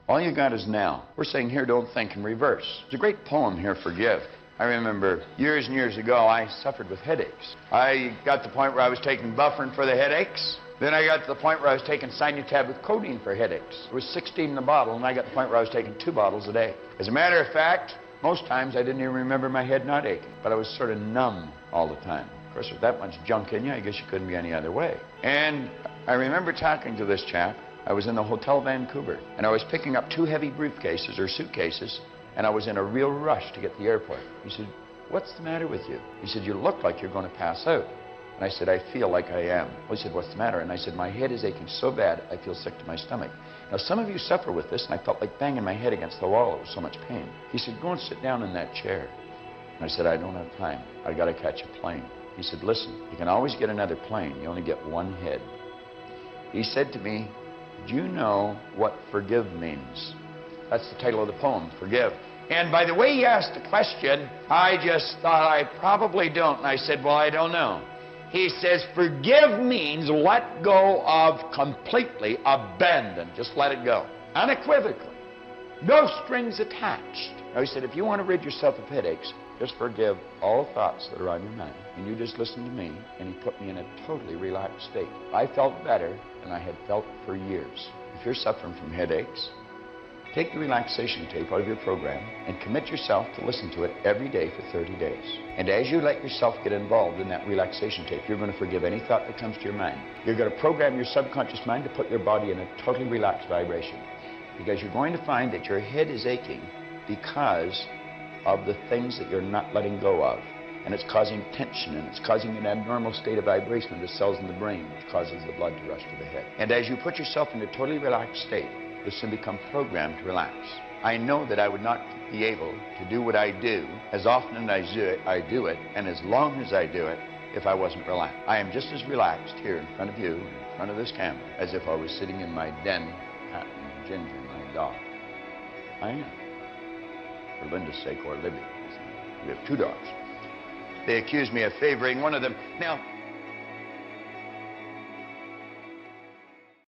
All you got is now. We're saying here, don't think in reverse. There's a great poem here, Forgive. I remember years and years ago, I suffered with headaches. I got to the point where I was taking Bufferin for the headaches. Then I got to the point where I was taking Sinutab with codeine for headaches. There was 16 in the bottle, and I got to the point where I was taking 2 bottles a day. As a matter of fact, most times I didn't even remember my head not aching, but I was sort of numb all the time. Of course, with that much junk in you, I guess you couldn't be any other way. And I remember talking to this chap. I was in the Hotel Vancouver, and I was picking up 2 heavy briefcases or suitcases, and I was in a real rush to get to the airport. He said, "What's the matter with you?" He said, "You look like you're going to pass out." And I said, "I feel like I am." Well, he said, "What's the matter?" And I said, "My head is aching so bad, I feel sick to my stomach." Now, some of you suffer with this, and I felt like banging my head against the wall. It was so much pain. He said, "Go and sit down in that chair." And I said, "I don't have time. I got to catch a plane." He said, "Listen, you can always get another plane. You only get one head." He said to me, "Do you know what forgive means?" That's the title of the poem, Forgive. And by the way he asked the question, I just thought I probably don't. And I said, "Well, I don't know." He says, forgive means let go of completely, abandon. Just let it go. Unequivocally. No strings attached. Now, he said, if you want to rid yourself of headaches, just forgive all thoughts that are on your mind. And you just listen to me. And he put me in a totally relaxed state. I felt better than I had felt for years. If you're suffering from headaches, take the relaxation tape out of your program and commit yourself to listen to it every day for 30 days. And as you let yourself get involved in that relaxation tape, you're going to forgive any thought that comes to your mind. You're going to program your subconscious mind to put your body in a totally relaxed vibration. Because you're going to find that your head is aching because of the things that you're not letting go of. And it's causing tension, and it's causing an abnormal state of vibration of the cells in the brain, which causes the blood to rush to the head. And as you put yourself in a totally relaxed state, you'll soon become programmed to relax. I know that I would not be able to do what I do as often as I do it, and as long as I do it, if I wasn't relaxed. I am just as relaxed here in front of you, in front of this camera, as if I was sitting in my den, patting Ginger, my dog. I am. For Linda's sake, or Libby. We have 2 dogs. They accuse me of favoring one of them. Now,